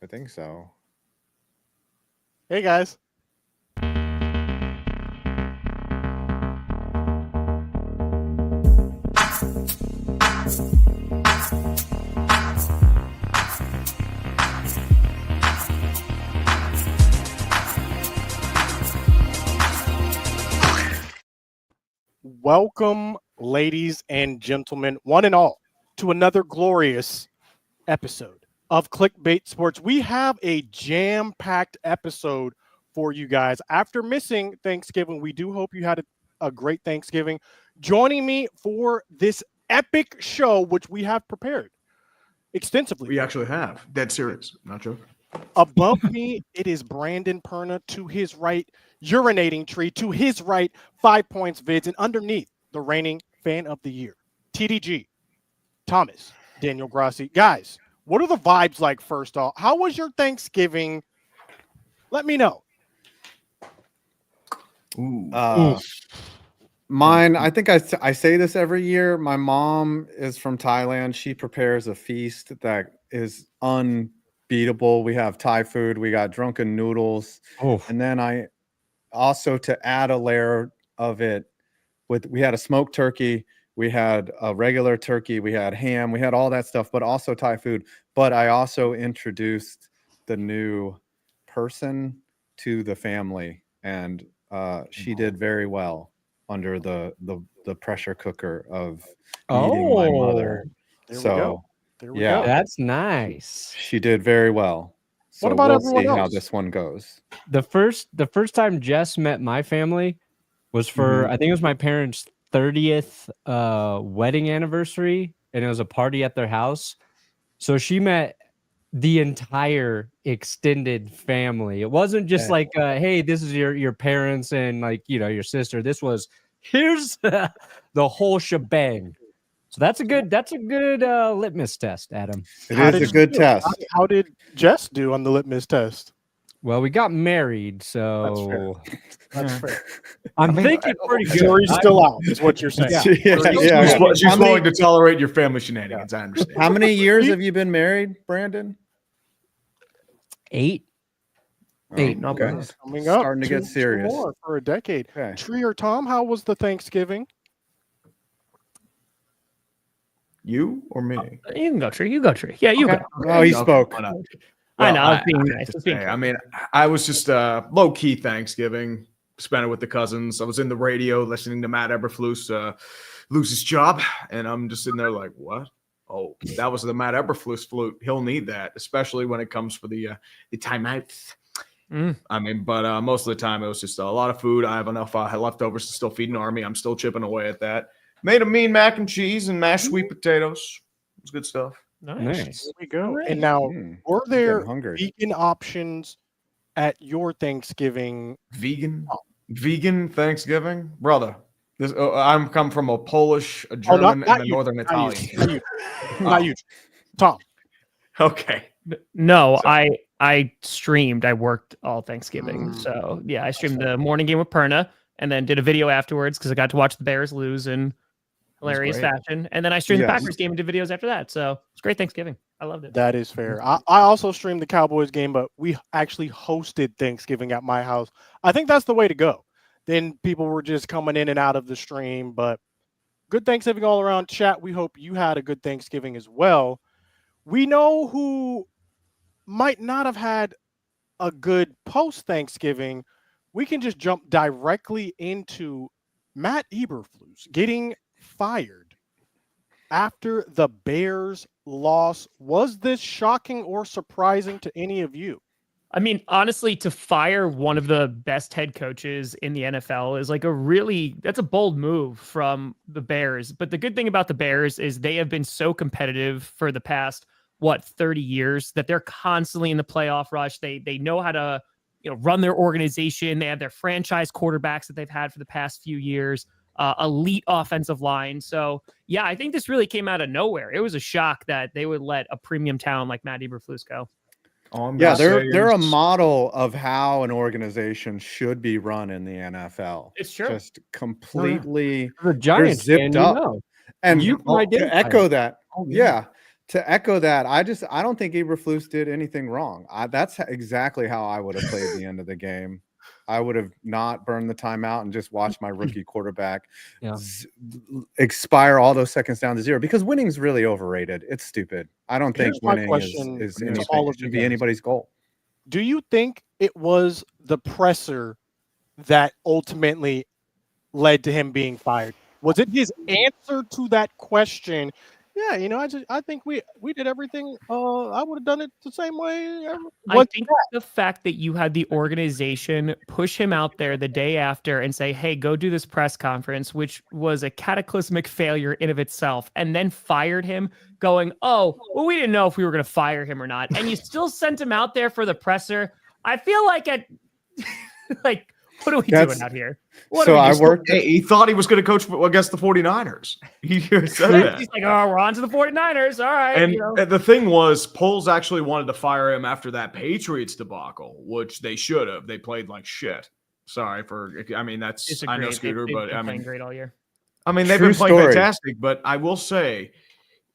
I think so. Hey, guys. Welcome, ladies and gentlemen, one and all, to another glorious episode of Clickbait Sports. We have a jam-packed episode for you guys. After missing Thanksgiving, we do hope you had a great Thanksgiving. Joining me for this epic show, which we have prepared extensively. We actually have. Dead serious. Not joking. Above me, it is Brandon Perna. To his right, Urinating Tree. To his right, 5 Points Vids. And underneath, the reigning Fan of the Year, TDG, Thomas, Daniel Grassi. Guys, what are the vibes like first off? How was your Thanksgiving? Let me know. Mine, I think I say this every year. My mom is from Thailand. She prepares a feast that is unbeatable. We have Thai food. We got drunken noodles. And then I also, to add a layer of it, we had a smoked turkey. We had a regular turkey. We had ham. We had all that stuff, but also Thai food. But I also introduced the new person to the family, and she did very well under the pressure cooker of meeting my mother. There we go. That's nice. She did very well. So What about we'll everyone see how else? this one goes. The first time Jess met my family was for I think it was my parents' 30th wedding anniversary, and it was a party at their house. So she met the entire extended family. It wasn't just like, hey, this is your parents and like, your sister. This was here's the whole shebang. So that's a good litmus test, Adam. It is a good test. How did Jess do on the litmus test? Well, we got married, so That's fair. I'm thinking pretty good. Jury's still out, is what you're saying. She's willing to tolerate your family shenanigans. I understand. How many years have you been married, Brandon? 8. Okay. Coming up. Starting to get two serious. more for a decade. Okay. Tree or Tom, how was the Thanksgiving? You or me? You can go, Tree. You go, Tree. Yeah, you go. Oh, he spoke. I know. I was being nice. I mean, I was just low key Thanksgiving. Spent it with the cousins. I was in the radio listening to Matt Eberflus lose his job, and I'm just sitting there like, what? Oh, that was the Matt Eberflus flute. He'll need that, especially when it comes for the timeouts. I mean, but most of the time it was just a lot of food. I have enough leftovers to still feed an army. I'm still chipping away at that. Made a mean mac and cheese and mashed sweet potatoes. It was good stuff. Nice. There we go. And now, were there vegan options at your Thanksgiving? Vegan Thanksgiving, brother. I'm come from a Polish, a German, not and a you. Northern Not Italian. you. Not you. Tom. Okay. No, I streamed. I worked all Thanksgiving. So, yeah, I streamed the morning game with Perna and then did a video afterwards because I got to watch the Bears lose in hilarious fashion. And then I streamed the Packers game and did videos after that. So, it's great Thanksgiving. I loved it. That is fair. I also streamed the Cowboys game, but we actually hosted Thanksgiving at my house. I think that's the way to go. Then people were just coming in and out of the stream, but good Thanksgiving all around. Chat, we hope you had a good Thanksgiving as well. We know who might not have had a good post-Thanksgiving. We can just jump directly into Matt Eberflus getting fired after the Bears loss. Was this shocking or surprising to any of you? I mean, honestly, to fire one of the best head coaches in the NFL is like that's a bold move from the Bears. But the good thing about the Bears is they have been so competitive for the past, 30 years that they're constantly in the playoff rush. They know how to, run their organization. They have their franchise quarterbacks that they've had for the past few years, elite offensive line. So yeah, I think this really came out of nowhere. It was a shock that they would let a premium talent like Matt Eberflus go. They're a model of how an organization should be run in the NFL. It's true. Just completely the Giants zipped up. And you to echo that, To echo that, I don't think Eberflus did anything wrong. That's exactly how I would have played the end of the game. I would have not burned the timeout and just watched my rookie quarterback expire all those seconds down to 0, because winning is really overrated. It's stupid. I don't think winning is anything. It should be anybody's goal. Do you think it was the presser that ultimately led to him being fired? Was it his answer to that question? Yeah, I think we did everything. I would have done it the same way. I think the fact that you had the organization push him out there the day after and say, hey, go do this press conference, which was a cataclysmic failure in of itself, and then fired him going, oh, well, we didn't know if we were going to fire him or not. And you still sent him out there for the presser. I feel like what are we doing out here? He thought he was going to coach against the 49ers. He said that. He's like, oh, we're on to the 49ers. All right. And the thing was, Poles actually wanted to fire him after that Patriots debacle, which they should have. They played like shit. Sorry for, I mean, that's, I know Scooter, but I mean, great all year. I mean, they've been playing fantastic, but I will say,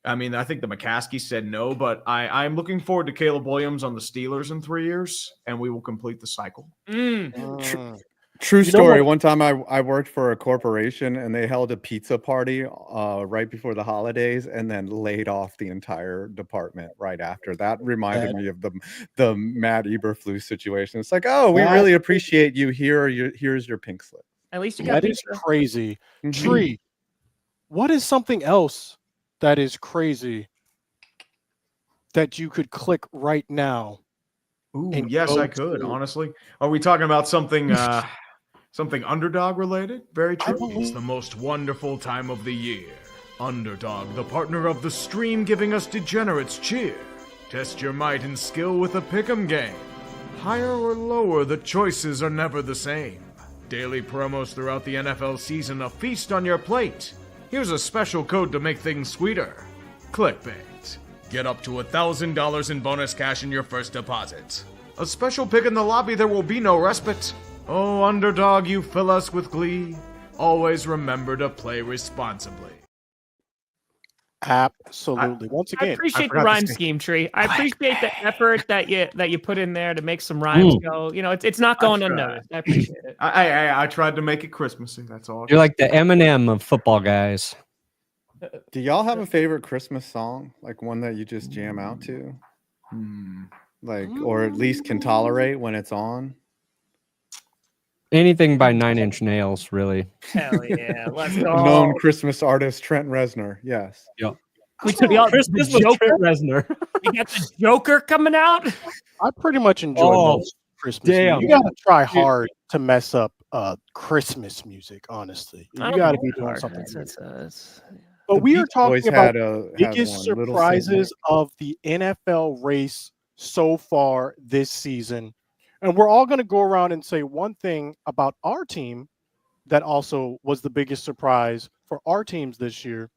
I mean, I think the McCaskey said no, but I'm looking forward to Caleb Williams on the Steelers in 3 years, and we will complete the cycle. True story. One time I worked for a corporation, and they held a pizza party right before the holidays and then laid off the entire department right after. That reminded me of the Matt Eberflus situation. It's like, oh, we really appreciate you. Here's your pink slip. At least you got that is crazy. Tree, what is something else that is crazy that you could click right now? Ooh, yes, I could, honestly. Are we talking about something something Underdog related? Very true. It's the most wonderful time of the year. Underdog, the partner of the stream, giving us degenerates cheer. Test your might and skill with a pick'em game. Higher or lower, the choices are never the same. Daily promos throughout the NFL season, a feast on your plate. Here's a special code to make things sweeter. Clickbait. Get up to $1,000 in bonus cash in your first deposit. A special pick in the lobby, there will be no respite. Oh, Underdog, you fill us with glee. Always remember to play responsibly. Absolutely. Once again, I appreciate the rhyme scheme, Tree. I appreciate the effort that you put in there to make some rhymes go. You know, it's not going unnoticed. I appreciate it. I tried to make it Christmassy. That's all. You're like the Eminem of football guys. Do y'all have a favorite Christmas song, like one that you just jam out to, like, or at least can tolerate when it's on? Anything by 9 Inch Nails, really. Hell yeah, let's go. Known Christmas artist Trent Reznor. Yes. Yep. Christmas with Trent Reznor. You got the Joker coming out. I pretty much enjoy most Christmas. Damn. You gotta try hard to mess up Christmas music. Honestly, you got to be doing something. But we are talking about biggest surprises of the NFL race so far this season. And we're all going to go around and say one thing about our team that also was the biggest surprise for our teams this year.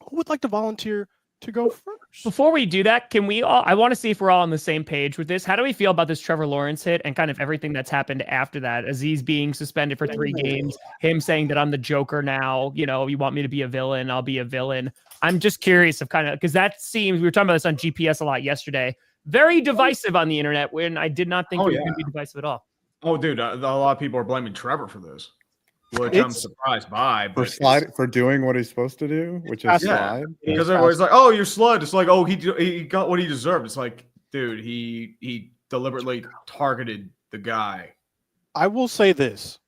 Who would like to volunteer to go first? Before we do that, can we all, I want to see if we're all on the same page with this. How do we feel about this Trevor Lawrence hit and kind of everything that's happened after that? Aziz being suspended for 3 games, him saying that I'm the Joker now, you know, you want me to be a villain, I'll be a villain. I'm just curious of kind of, because that seems, we were talking about this on GPS a lot yesterday, very divisive on the internet when I did not think it was going to be divisive at all. Oh, dude, a lot of people are blaming Trevor for this, which I'm surprised by. But for doing what he's supposed to do, which is slide. Because everybody's like, "Oh, you're slud." It's like, "Oh, he got what he deserved." It's like, dude, he deliberately targeted the guy. I will say this: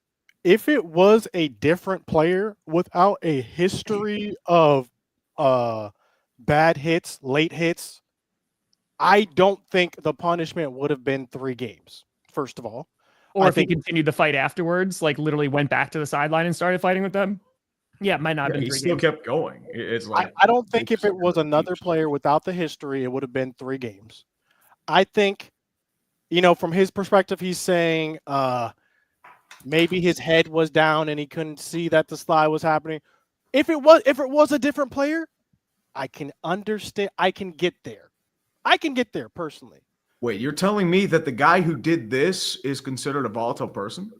if it was a different player without a history of bad hits, late hits, I don't think the punishment would have been 3 games. First of all. Or if he continued the fight afterwards, like literally went back to the sideline and started fighting with them. Yeah, it might not have been 3 games. He still kept going. It's like I don't think if it was another player without the history, it would have been 3 games. I think, you know, from his perspective, he's saying maybe his head was down and he couldn't see that the slide was happening. If it was a different player, I can understand. I can get there. I can get there personally. Wait, you're telling me that the guy who did this is considered a volatile person?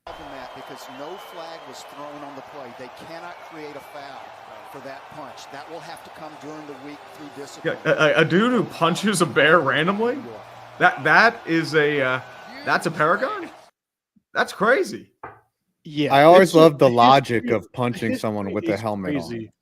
Because no flag was thrown on the play. They cannot create a foul. for that punch. That will have to come during the week through discipline. Yeah, a dude who punches a bear randomly. That's a paragon. That's crazy. Yeah, I always it's love the just- logic of punching history someone with the is helmet crazy. on.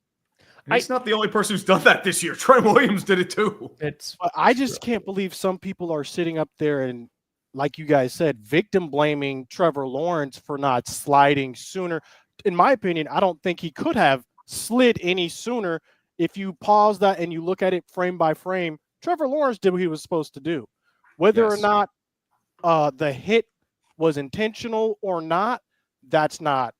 And he's not the only person who's done that this year. Trent Williams did it too. It's But I just can't believe some people are sitting up there and, like you guys said, victim blaming Trevor Lawrence for not sliding sooner. In my opinion, I don't think he could have slid any sooner. If you pause that and you look at it frame by frame, Trevor Lawrence did what he was supposed to do. Whether or Yes. not the hit was intentional or not, that's not.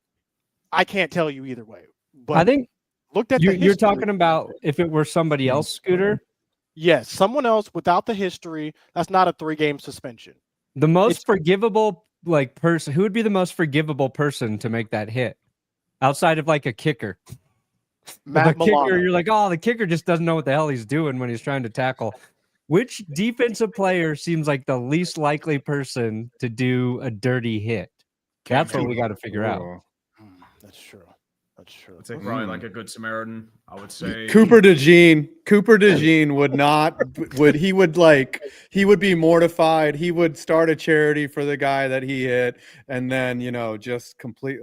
I can't tell you either way. But I think looked at you're the history, talking about if it were somebody else, Scooter. yes, someone else without the history. That's not a 3-game suspension. The most It's- forgivable person, who would be the most forgivable person to make that hit outside of like a kicker? Matt The kicker, Milano. you're like, oh, the kicker just doesn't know what the hell he's doing when he's trying to tackle. Which defensive player seems like the least likely person to do a dirty hit? That's what we got to figure out. Ooh. That's true. That's true. I'd say probably like a good Samaritan. I would say Cooper DeJean would not he would be mortified. He would start a charity for the guy that he hit, and then just complete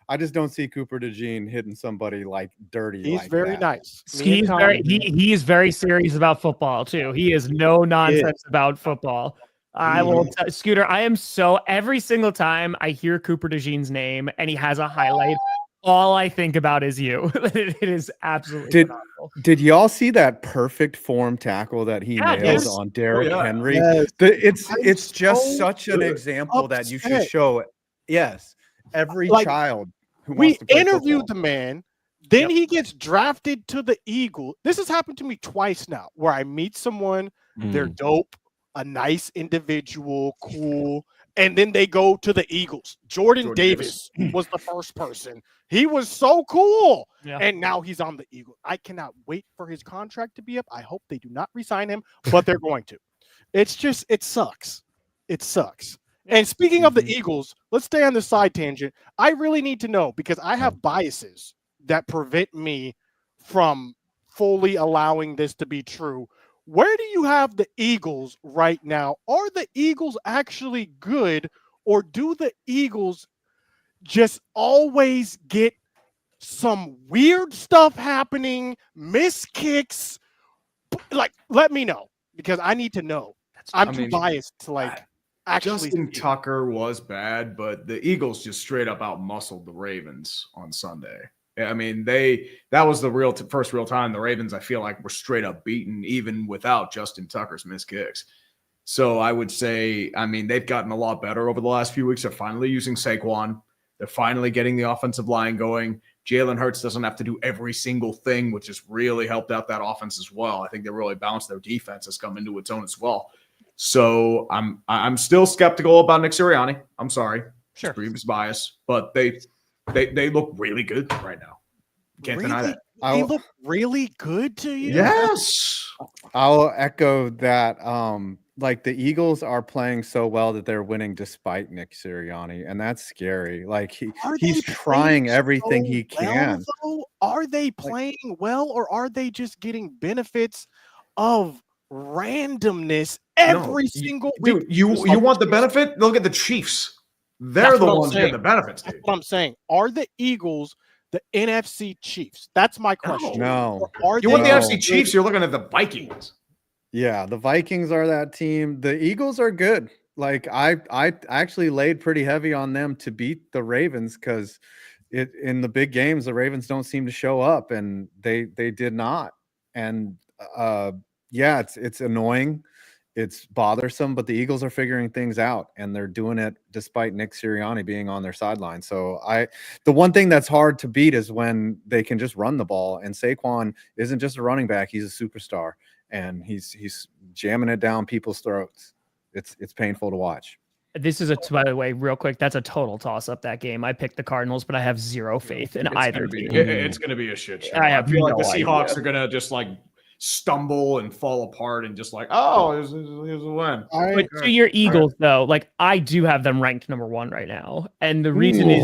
I just don't see Cooper DeJean hitting somebody like dirty. He's like very that. nice. Me and he's very Tom- he is very serious about football too. He is no nonsense about football. I will Scooter. I am so every single time I hear Cooper DeJean's name and he has a highlight, all I think about is you. It is absolutely phenomenal. Did y'all see that perfect form tackle that he Yeah, nailed dude. on Derrick yeah. Henry? Yes. It's just so such an example that you should upset. show it. Yes, every Like, child who We wants to play interviewed football. the man. Then he gets drafted to the Eagles. This has happened to me twice now, where I meet someone, they're dope, a nice individual, cool, and then they go to the Eagles. Jordan Davis was the first person. He was so cool. Yeah. And now he's on the Eagles. I cannot wait for his contract to be up. I hope they do not resign him, but they're going to. It's just, it sucks. It sucks. And speaking of the Eagles, let's stay on the side tangent. I really need to know because I have biases that prevent me from fully allowing this to be true. Where do you have the Eagles right now? Are the Eagles actually good, or do the Eagles just always get some weird stuff happening, miss kicks? Let me know because I need to know. I'm too biased to actually. Justin Tucker was bad, but the Eagles just straight up outmuscled the Ravens on Sunday. I mean, that was the first real time the Ravens, I feel like, were straight up beaten, even without Justin Tucker's missed kicks. So I would say, I mean, they've gotten a lot better over the last few weeks. They're finally using Saquon. They're finally getting the offensive line going. Jalen Hurts doesn't have to do every single thing, which has really helped out that offense as well. I think they really balanced their defense has come into its own as well. So I'm still skeptical about Nick Sirianni. I'm sorry. Sure. Previous bias, but they look really good right now. Can't deny that. They look really good to you. Yes. I'll echo that. The Eagles are playing so well that they're winning despite Nick Sirianni, and that's scary. He's trying everything he can. Are they playing well, or are they just getting benefits of randomness every single week? Dude, you want the benefit? Look at the Chiefs. They're the ones getting the benefits, dude. That's what I'm saying. Are the Eagles the NFC Chiefs? That's my question. No. Or are You want the they NFC Chiefs, you're looking at the Vikings. Yeah, the Vikings are that team. The Eagles are good. I actually laid pretty heavy on them to beat the Ravens because in the big games the Ravens don't seem to show up, and they did not. And it's annoying. It's bothersome, but the Eagles are figuring things out, and they're doing it despite Nick Sirianni being on their sideline. So the one thing that's hard to beat is when they can just run the ball, and Saquon isn't just a running back; he's a superstar, and he's jamming it down people's throats. It's painful to watch. This is by the way, real quick, that's a total toss up that game. I picked the Cardinals, but I have zero faith in either team. It's going to be a shit show. I have feel like no the Seahawks idea. are going to just stumble and fall apart and just like, oh, here's a win. But to your Eagles, though, like I do have them ranked number 1 right now, and the reason is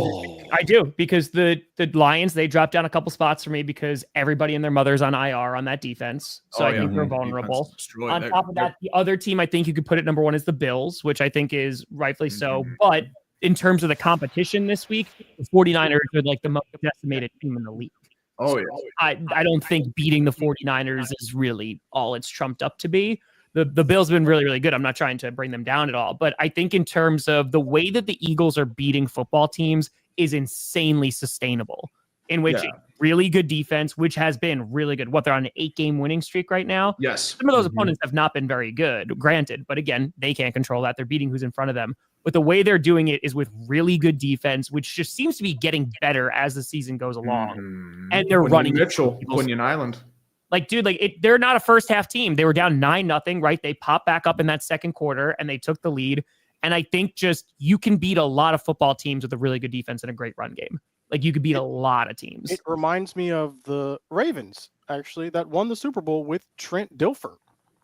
I do because the Lions, they dropped down a couple spots for me because everybody and their mother's on IR on that defense, so I think they're vulnerable. On top of that, the other team I think you could put at number 1 is the Bills, which I think is rightfully so. But in terms of the competition this week, the 49ers are like the most decimated team in the league. Oh, yeah. I don't think beating the 49ers is really all it's trumped up to be. The Bills have been really, really good. I'm not trying to bring them down at all. But I think in terms of the way that the Eagles are beating football teams is insanely sustainable, in which really good defense, which has been really good. They're on an 8-game winning streak right now. Yes. Some of those opponents have not been very good, granted. But again, they can't control that. They're beating who's in front of them. But the way they're doing it is with really good defense, which just seems to be getting better as the season goes along. And they're running Mitchell, Quinion Island. Like, dude, they're not a first half team. They were down 9-0, right? They popped back up in that second quarter and they took the lead. And I think just you can beat a lot of football teams with a really good defense and a great run game. Like you could beat a lot of teams. It reminds me of the Ravens, actually, that won the Super Bowl with Trent Dilfer.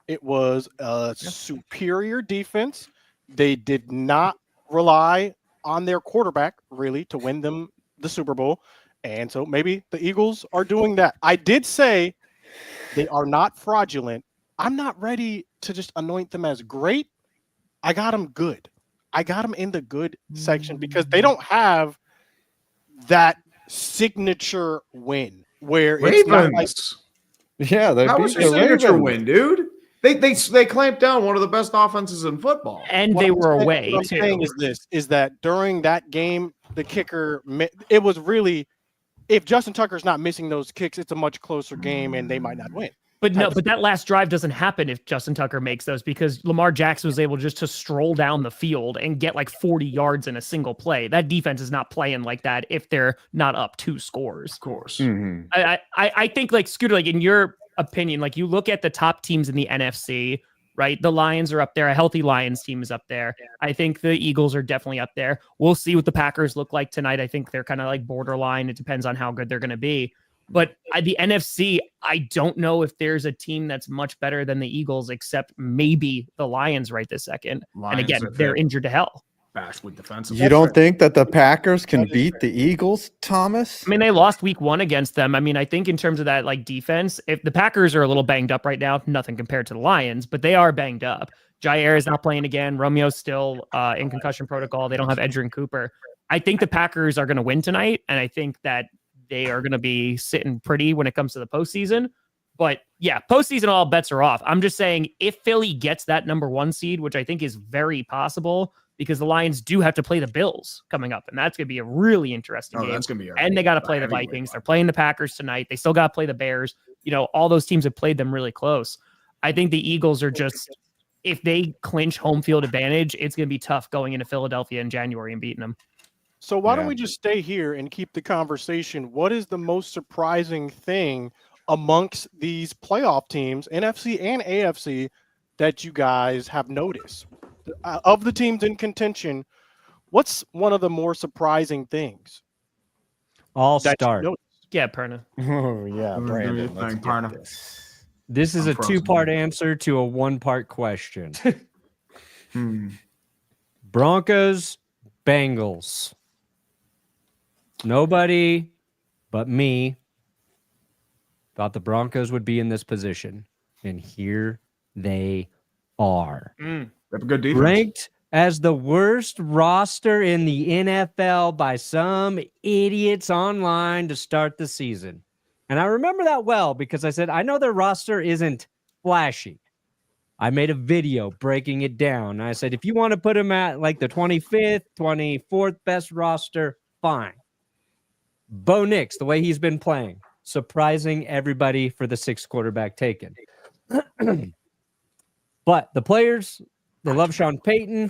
It was a superior defense. They did not rely on their quarterback, really, to win them the Super Bowl. And so maybe the Eagles are doing that. I did say they are not fraudulent. I'm not ready to just anoint them as great. I got them good. I got them in the good section because they don't have that signature win where Ravens. It's not like, That was your signature win, dude. They clamped down one of the best offenses in football, and they were away. What I'm saying is that during that game, the kicker, it was really, if Justin Tucker's not missing those kicks, it's a much closer game, and they might not win. But that last drive doesn't happen if Justin Tucker makes those because Lamar Jackson was able just to stroll down the field and get like 40 yards in a single play. That defense is not playing like that if they're not up 2 scores. Of course. I think like Scooter, like in your opinion, like you look at the top teams in the NFC, right? The Lions are up there. A healthy Lions team is up there. I think the Eagles are definitely up there. We'll see what the Packers look like tonight. I think they're kind of like borderline. It depends on how good they're going to be. But the NFC, I don't know if there's a team that's much better than the Eagles, except maybe the Lions right this second. And again, they're injured to hell. Vastly defensive. You don't think that the Packers can beat the Eagles, Thomas? I mean, they lost week 1 against them. I mean, I think in terms of that like defense, if the Packers are a little banged up right now, nothing compared to the Lions, but they are banged up. Jair is not playing again. Romeo's still in concussion protocol. They don't have Edgerrin Cooper. I think the Packers are going to win tonight, and I think that they are going to be sitting pretty when it comes to the postseason. But yeah, postseason, all bets are off. I'm just saying if Philly gets that number 1 seed, which I think is very possible because the Lions do have to play the Bills coming up, and that's going to be a really interesting game. That's going to be and they got to play the Vikings. They're playing the Packers tonight. They still got to play the Bears. You know, all those teams have played them really close. I think the Eagles are just, if they clinch home field advantage, it's going to be tough going into Philadelphia in January and beating them. So why don't we just stay here and keep the conversation? What is the most surprising thing amongst these playoff teams, NFC and AFC, that you guys have noticed? Of the teams in contention, what's one of the more surprising things? I'll start. Yeah, Perna. Oh, yeah, Brandon. This is a 2-part answer to a 1-part question. Broncos, Bengals. Nobody but me thought the Broncos would be in this position. And here they are. They have a good defense. Ranked as the worst roster in the NFL by some idiots online to start the season. And I remember that well because I said, I know their roster isn't flashy. I made a video breaking it down. I said, if you want to put them at like the 25th, 24th best roster, fine. Bo Nix, the way he's been playing, surprising everybody for the 6th quarterback taken. But the players, they love Sean Payton.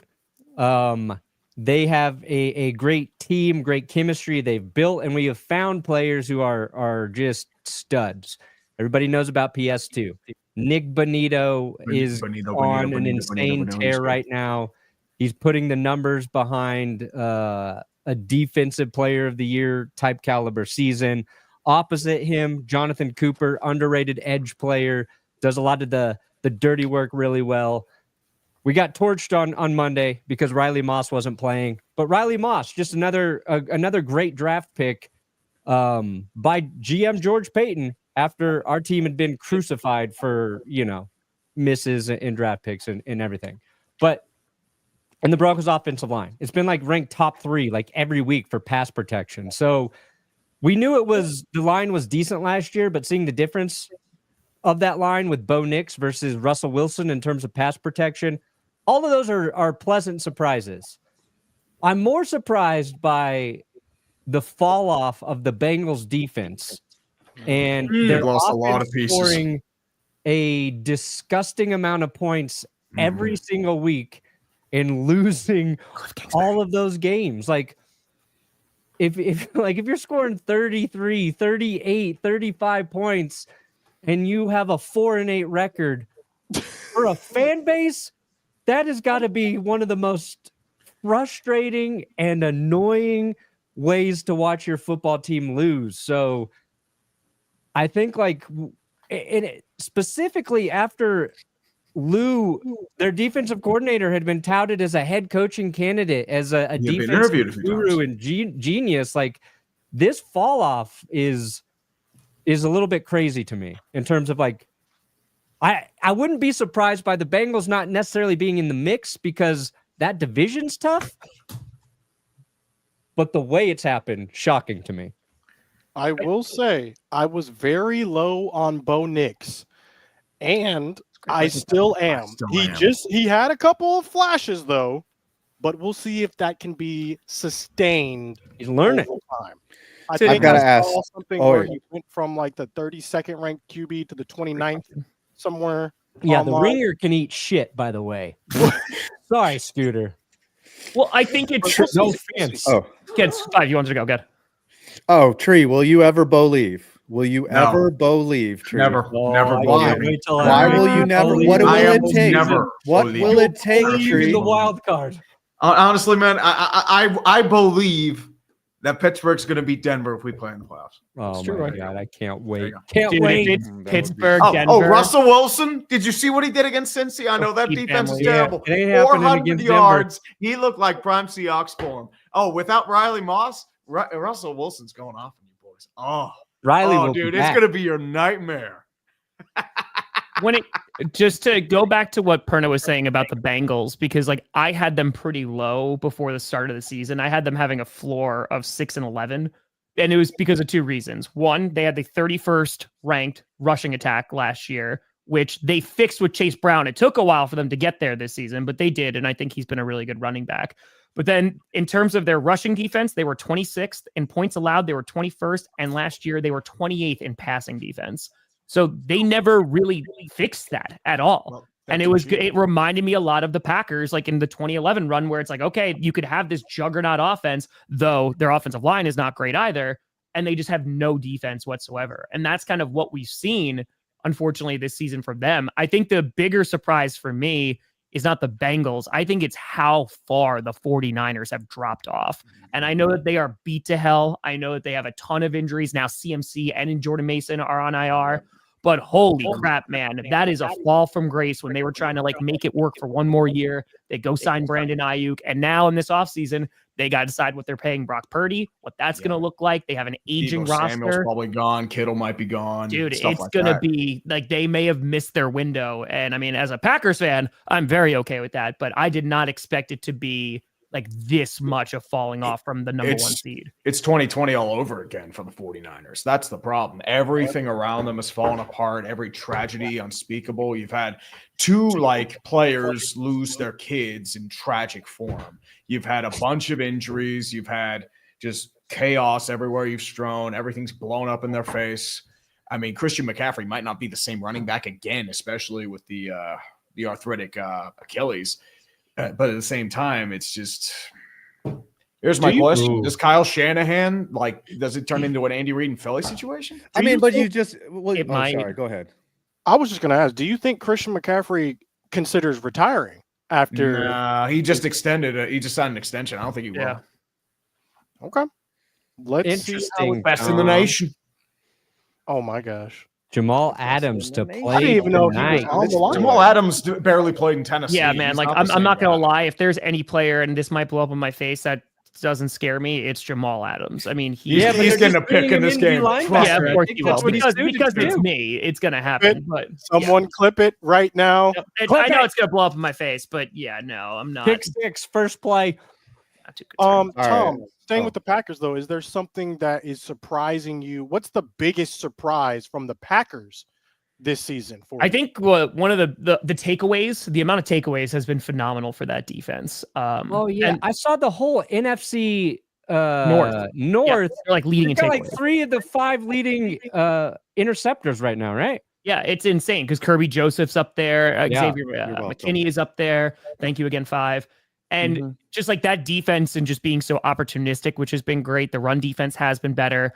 They have a great team, great chemistry they've built, and we have found players who are just studs. Everybody knows about PS2. Nick Bonito is on an insane tear right now. He's putting the numbers behind a defensive player of the year type caliber season. Opposite him, Jonathan Cooper, underrated edge player, does a lot of the dirty work really well. We got torched on Monday because Riley Moss wasn't playing, but Riley Moss, just another great draft pick by GM George Payton after our team had been crucified for, misses in draft picks and everything. And the Broncos offensive line, it's been like ranked top 3 like every week for pass protection. So we knew the line was decent last year, but seeing the difference of that line with Bo Nix versus Russell Wilson in terms of pass protection, all of those are pleasant surprises. I'm more surprised by the fall off of the Bengals defense, and they're lost a lot of pieces, scoring a disgusting amount of points every single week and losing all of those games. Like if you're scoring 33, 38, 35 points and you have a 4-8 record for a fan base, that has got to be one of the most frustrating and annoying ways to watch your football team lose. So I think specifically after Lou, their defensive coordinator, had been touted as a head coaching candidate, as a defensive guru and genius. Like, this fall off is a little bit crazy to me in terms of I wouldn't be surprised by the Bengals not necessarily being in the mix because that division's tough, but the way it's happened, shocking to me. I will say I was very low on Bo Nix, and I still am. He had a couple of flashes though, but we'll see if that can be sustained. He's learning over time. I've got to ask something where he went from the 32nd ranked QB to the 29th somewhere. Yeah, the Ringer can eat shit, by the way. Sorry, Scooter. Well, I think it's no offense. Oh, kids. 5. You wanted to go. Good. Oh, Tree, will you ever believe? Will you ever believe, Tree? Never Why? believe. Why will you never? What will it take? What will it take, Tree? The wild card. Honestly, man, I believe that Pittsburgh's going to beat Denver if we play in the playoffs. Oh my God, I can't wait. Dude, wait. It's Pittsburgh, Denver. Oh, Russell Wilson. Did you see what he did against Cincy? I know that defense is terrible. 400 yards. He looked like prime Seahawks form. Oh, without Riley Moss, Russell Wilson's going off on you boys. Oh, Riley, dude, it's going to be your nightmare. Just to go back to what Perna was saying about the Bengals, because I had them pretty low before the start of the season. I had them having a floor of 6-11, and it was because of 2 reasons. One, they had the 31st ranked rushing attack last year, which they fixed with Chase Brown. It took a while for them to get there this season, but they did, and I think he's been a really good running back. But then in terms of their rushing defense, they were 26th in points allowed. They were 21st, and last year they were 28th in passing defense. So they never really fixed that at all. Well, and it reminded me a lot of the Packers, in the 2011 run, where it's okay, you could have this juggernaut offense, though their offensive line is not great either, and they just have no defense whatsoever. And that's kind of what we've seen, unfortunately, this season from them. I think the bigger surprise for me is not the Bengals. I think it's how far the 49ers have dropped off. And I know that they are beat to hell. I know that they have a ton of injuries. Now CMC and Jordan Mason are on IR. But holy crap, man, that is a fall from grace when they were trying to make it work for one more year. They go sign Brandon Ayuk. And now in this offseason, they got to decide what they're paying Brock Purdy, what that's going to look like. They have an aging roster. Samuel's probably gone. Kittle might be gone. Dude, it's going to be they may have missed their window. And I mean, as a Packers fan, I'm very okay with that. But I did not expect it to be this much of falling off from the number 1 seed. It's 2020 all over again for the 49ers. That's the problem. Everything around them has fallen apart. Every tragedy unspeakable. You've had 2 players lose their kids in tragic form. You've had a bunch of injuries. You've had just chaos everywhere you've strewn. Everything's blown up in their face. I mean, Christian McCaffrey might not be the same running back again, especially with the arthritic Achilles. But at the same time, it's just here's my question. Does Kyle Shanahan does it turn into an Andy Reid and Philly situation? I mean, but you just sorry, go ahead. I was just gonna ask, do you think Christian McCaffrey considers retiring after he just extended he just signed an extension. I don't think he will. Yeah. Okay. Let's see best in the nation. Oh my gosh. Jamal Adams to I didn't play. I didn't even know if he was tonight. on the line. Jamal Adams barely played in Tennessee. Yeah, man. He's Like the I'm same not gonna guy. lie. If there's any player, and this might blow up in my face, that doesn't scare me, it's Jamal Adams. I mean, He's but getting they're a pick just in this bringing him game. in Trust yeah, me. of course I think he will. that's what he's Because suited it's to. me, it's gonna happen. But Someone clip it right now. I know it's gonna blow up in my face, but yeah, no, I'm not. Pick 6, first play. Not too concerned. Tom, right. staying Oh. with the Packers though, is there something that is surprising you? What's the biggest surprise from the Packers this season for I you? think one of the takeaways, the amount of takeaways has been phenomenal for that defense. Oh yeah, and I saw the whole NFC North. Yeah, North. they're like leading They've in got takeaways. like 3 of the 5 leading interceptors right now, right? Yeah, it's insane because Kirby Joseph's up there. Yeah, Xavier welcome. McKinney is up there. Thank you again, 5. And just like that defense and just being so opportunistic, which has been great. The run defense has been better,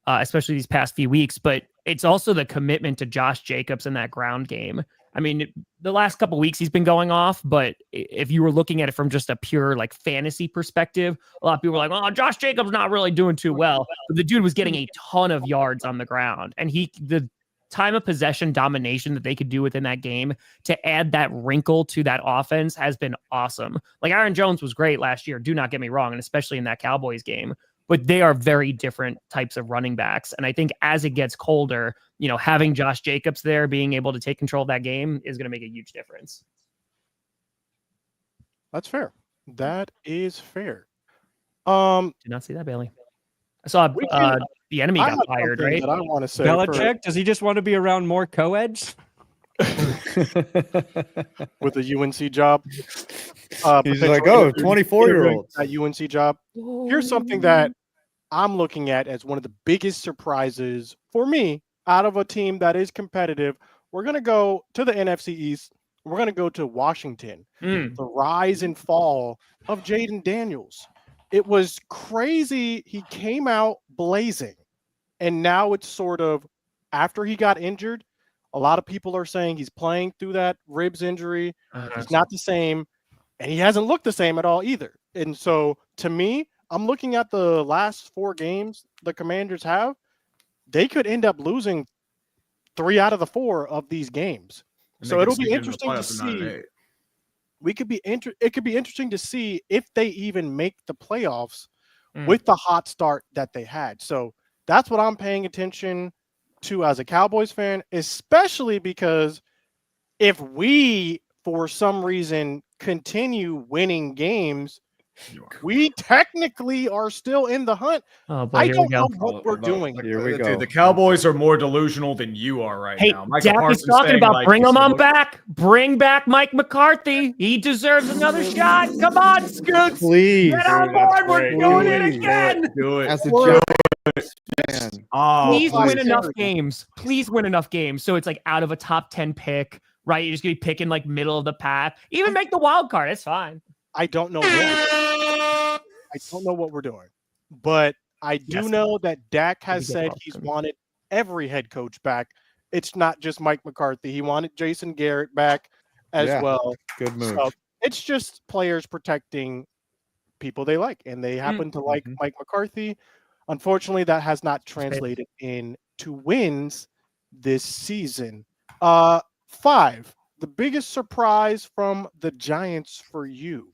especially these past few weeks. But it's also the commitment to Josh Jacobs in that ground game. I mean, the last couple of weeks he's been going off, but if you were looking at it from just a pure like fantasy perspective, a lot of people were like, "Oh, Josh Jacobs not really doing too well." But the dude was getting a ton of yards on the ground, and the time of possession domination that they could do within that game to add that wrinkle to that offense has been awesome. Like Aaron Jones was great last year. Do not get me wrong, and especially in that Cowboys game. But they are very different types of running backs. And I think as it gets colder, having Josh Jacobs there, being able to take control of that game is going to make a huge difference. That's fair. That is fair. Did not see that, Bailey. I saw the enemy I got have fired, something right? that I want to say. Belichick, does he just want to be around more co-eds? With a UNC job. He's like, oh, 24-year-olds. That UNC job. Here's something that I'm looking at as one of the biggest surprises for me out of a team that is competitive. We're going to go to the NFC East. We're going to go to Washington. The rise and fall of Jaden Daniels. It was crazy. He came out blazing. And now it's sort of, after he got injured, a lot of people are saying he's playing through that ribs injury. He's not the same. And he hasn't looked the same at all either. And so, to me, I'm looking at the last 4 games the Commanders have. They could end up losing 3 out of the 4 of these games. So it'll be interesting to see. It could be interesting to see if they even make the playoffs with the hot start that they had. So that's what I'm paying attention to as a Cowboys fan, especially because if we, for some reason, continue winning games, we technically are still in the hunt. Oh, boy, I here we don't go. know what we're doing. Here we go. Dude, the Cowboys are more delusional than you are right Hey, now. Micah Dak is Parsons talking saying, about like, bring he's him the on most- back. Bring back Mike McCarthy. He deserves another shot. Come on, Scoots. Please. Get on board. We're doing it Please. again. Do it. As a We're- Giants fan. Oh, Please win please. enough games. Please win enough games. So it's like out of a top 10 pick, right? You're just going to be picking like middle of the pack. Even make the wild card. It's fine. I don't know what we're doing, but I do Yes. know that Dak has get said Paul he's coming. wanted every head coach back. It's not just Mike McCarthy. He wanted Jason Garrett back as Yeah. well. Good move. So it's just players protecting people they like, and they happen to like Mike McCarthy. Unfortunately, that has not translated into wins this season. 5, the biggest surprise from the Giants for you.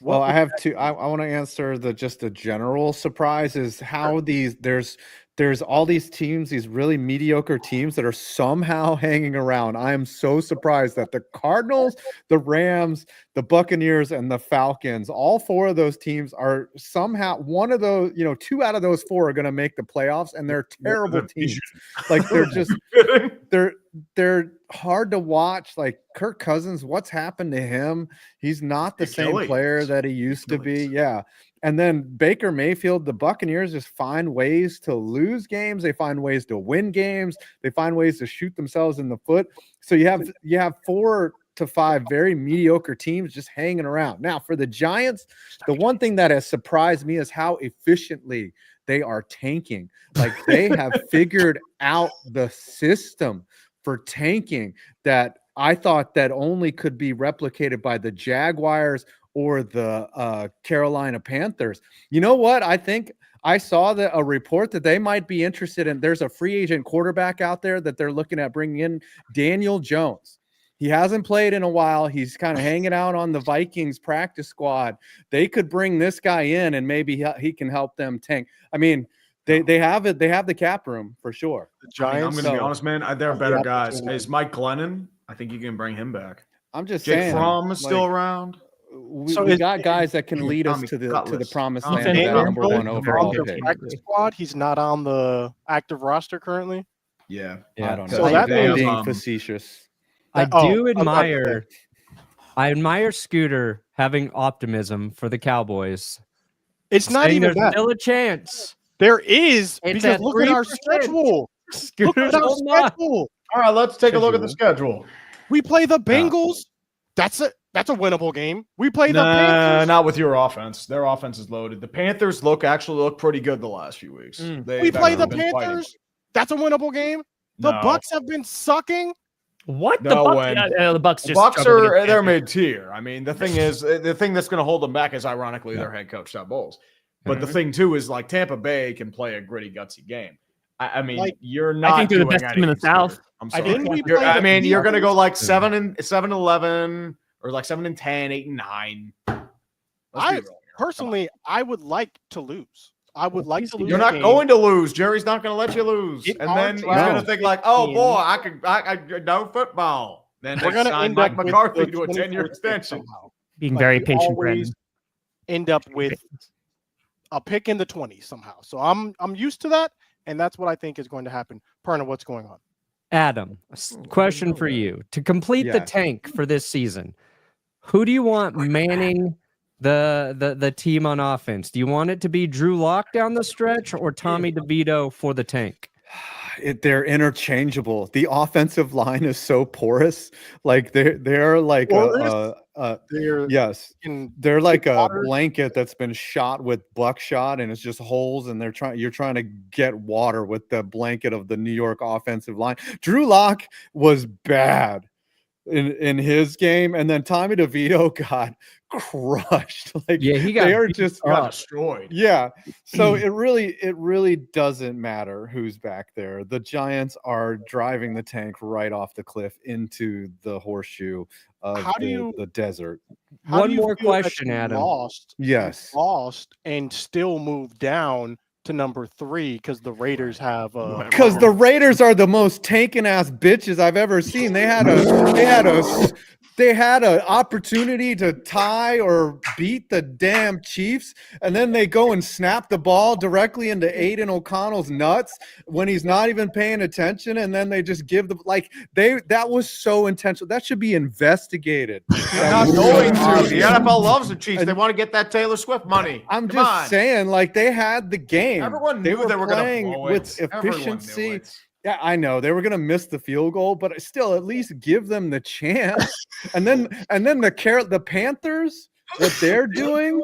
Well, I have two. I want to answer just the general surprise is how there's all these teams, these really mediocre teams that are somehow hanging around. I am so surprised that the Cardinals, the Rams, the Buccaneers, and the Falcons, all 4 of those teams are somehow one of those, 2 out of those 4 are going to make the playoffs, and they're terrible teams. Like they're just they're hard to watch. Like Kirk Cousins, what's happened to him? He's not the same player that he used to be. Yeah. And then Baker Mayfield, the Buccaneers just find ways to lose games. They find ways to win games. They find ways to shoot themselves in the foot. So you have 4 to 5 very mediocre teams just hanging around. Now for the Giants, the one thing that has surprised me is how efficiently they are tanking. Like they have figured out the system for tanking that I thought that only could be replicated by the Jaguars or the Carolina Panthers. You know what? I think I saw that a report that they might be interested in. There's a free agent quarterback out there that they're looking at bringing in, Daniel Jones. He hasn't played in a while. He's kind of hanging out on the Vikings practice squad. They could bring this guy in, and maybe he can help them tank. I mean, they have it. They have the cap room for sure. The I'm Giants. going to be honest, man. They're better guys. Is Mike Glennon? I think you can bring him back. I'm just Jake saying. Fromm is still around. We got guys that can lead us to the promised land. Andy That number Dalton one overall on the pick. practice squad. He's not on the active roster currently. Yeah. I don't know. So that I'm means- being facetious. I Oh, do about admire. I admire Scooter having optimism for the Cowboys. It's not saying even there's that. still a chance. There is It's because at look at our 3%. schedule. Look Scooter's at our holding on. schedule. All right, let's take a look at the schedule. We play the Bengals. That's a winnable game. We play the Nah, Panthers. not with your offense. Their offense is loaded. The Panthers actually look pretty good the last few weeks. Mm. We play the been fighting. Panthers. That's a winnable game. The No. Bucks have been sucking. What No the Bucks? way. The Bucks The just Bucks struggled are against they're Panthers. mid-tier. I mean, the thing is, the thing that's going to hold them back is ironically their head coach, Todd Bowles. But the thing too is like Tampa Bay can play a gritty, gutsy game. I mean, Like, you're not. I think they're the doing best team in the anything, Scooter. South. I'm I sorry. didn't we You're- play I the mean, you're going to go like Eagles? 7-11 or like 7-10, 8-9. Let's be real here. Personally, I would like to lose. I would like to lose. You're a not game. going to lose. Jerry's not going to let you lose. Get And our then he's draft going to think like, oh in. boy, I know football. Then We're they going to sign end Mike up with McCarthy the to a 10-year 24th pick extension. somehow. Being Like, very we patient, always Brendan. end up with a pick in the 20s somehow. So I'm used to that, and that's what I think is going to happen. Perna, what's going on? Adam, question for you. To complete the Yes. tank for this season, who do you want manning the team on offense? Do you want it to be Drew Lock down the stretch or Tommy DeVito for the tank? They're interchangeable. The offensive line is so porous. Like they're like Porous? They're yes. in They're like a water. blanket that's been shot with buckshot, and it's just holes, and you're trying to get water with the blanket of the New York offensive line. Drew Lock was bad in his game, and then Tommy DeVito got crushed. Like Yeah, he got they are beat just Got destroyed. yeah. So it really doesn't matter who's back there. The Giants are driving the tank right off the cliff into the horseshoe of How do you- the desert. How One do you more feel that question, you Adam. Yes. lost and still moved down to number 3 because the Raiders have Because the Raiders are the most tanking ass bitches I've ever seen. They had an opportunity to tie or beat the damn Chiefs, and then they go and snap the ball directly into Aiden O'Connell's nuts when he's not even paying attention, and then they just give that was so intentional. That should be investigated. They're not going to. The NFL loves the Chiefs. They want to get that Taylor Swift money. I'm Come just on. saying, like they had the game. Everyone knew they were going to playing blow with it. Everyone knew efficiency. it. Yeah, I know they were gonna miss the field goal, but still, at least give them the chance. and then the Panthers, what they're doing,